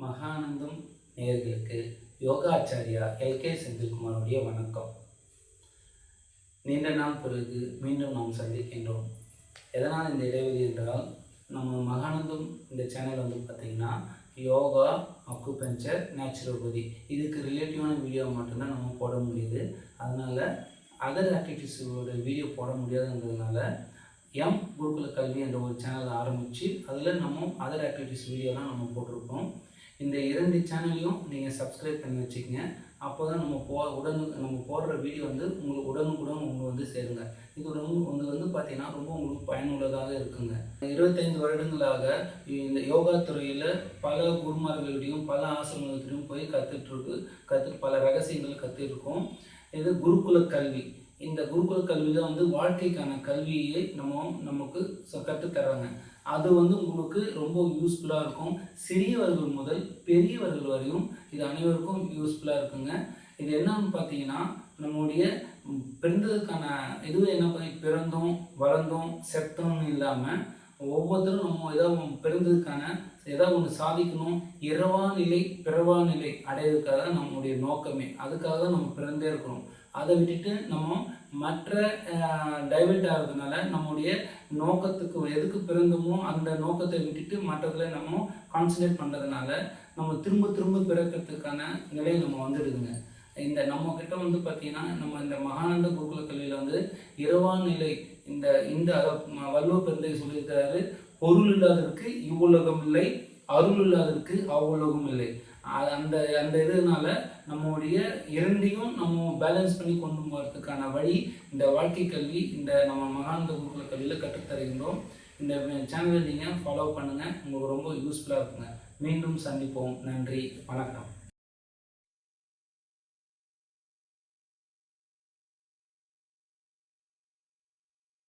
மகானந்தம் நேயர்களுக்கு யோகாச்சாரியா எல்கே செந்தில்குமாருடைய வணக்கம். நீண்ட நாள் பிறகு மீண்டும் நாம் சந்திக்கின்றோம். எதனால் இந்த இடைவெளி என்றால், நம்ம மகானந்தம் இந்த சேனல் பார்த்திங்கன்னா யோகா, அக்குபஞ்சர், நேச்சுரோபதி இதுக்கு ரிலேட்டிவான வீடியோ மட்டும்தான் நம்ம போட முடியுது. அதனால் அதர் ஆக்டிவிட்டீஸோட வீடியோ போட முடியாதுன்றதுனால குருகுல கல்வி என்ற ஒரு சேனல் ஆரம்பித்து அதில் நம்ம அதர் ஆக்டிவிட்டீஸ் வீடியோலாம் நம்ம போட்டிருக்கோம். இந்த 2 சேனலையும் நீங்கள் சப்ஸ்கிரைப் பண்ணி வச்சுக்கங்க. அப்போ தான் நம்ம போடுற வீடியோ உங்களுக்கு உடனுக்குடன் சேருங்க. இது ரொம்ப பார்த்தீங்கன்னா ரொம்ப உங்களுக்கு பயனுள்ளதாக இருக்குங்க. 25 வருடங்களாக இந்த யோகா துறையில் பல குருமார்களிடையும் பல ஆசிரமத்திலையும் போய் கற்றுட்டு பல ரகசியங்கள் கற்றுருக்கோம். இது குருகுல கல்வி. இந்த குருகுல கல்வியில் வாழ்க்கைக்கான கல்வியை நமக்கு கற்றுத்தராங்க. அது உங்களுக்கு ரொம்ப யூஸ்ஃபுல்லாக இருக்கும். சிறியவர்கள் முதல் பெரியவர்கள் வரையும் இது அனைவருக்கும் யூஸ்ஃபுல்லாக இருக்குங்க. இது என்னன்னு பார்த்தீங்கன்னா, நம்முடைய பிறந்ததுக்கான பிறந்தோம் வளர்ந்தோம் செத்தோம்னு இல்லாமல் ஒவ்வொருத்தரும் நம்ம ஏதாவது பிறந்ததுக்கான ஏதாவது ஒன்று சாதிக்கணும், இரவா நிலை பிறவா நிலை அடையிறதுக்காக தான் நம்முடைய நோக்கமே. அதுக்காக தான் நம்ம பிறந்தே இருக்கிறோம். அதை விட்டுட்டு நம்ம மற்ற டைவெர்ட் ஆகிறதுனால நம்முடைய நோக்கத்துக்கு எதுக்கு பிறந்தோமோ அந்த நோக்கத்தை விட்டுட்டு மற்றதில் நம்ம கான்சன்ட்ரேட் பண்ணுறதுனால நம்ம திரும்ப பிறக்கிறதுக்கான நிலை நம்ம வந்துடுதுங்க. இந்த நம்மக்கிட்ட பார்த்திங்கன்னா நம்ம இந்த மகானந்த குருகுல கல்வியில் இரவா நிலை இந்த வள்ளுவ பெருந்தை சொல்லியிருக்கிறாரு, பொருள் இல்லாததற்கு இவ்வுலகம் இல்லை, அருள் இல்லாததற்கு அவ்வுலகம் இல்லை. அந்த இதனால நம்முடைய இரண்டையும் நம்ம பேலன்ஸ் பண்ணி கொண்டு போகிறதுக்கான வழி இந்த வாழ்க்கை கல்வி நம்ம மகானந்த குருகுல கல்வியில் கற்றுத்தருகின்றோம். இந்த சேனலை நீங்கள் ஃபாலோ பண்ணுங்கள். உங்களுக்கு ரொம்ப யூஸ்ஃபுல்லாக இருக்குங்க. மீண்டும் சந்திப்போம். நன்றி, வணக்கம்.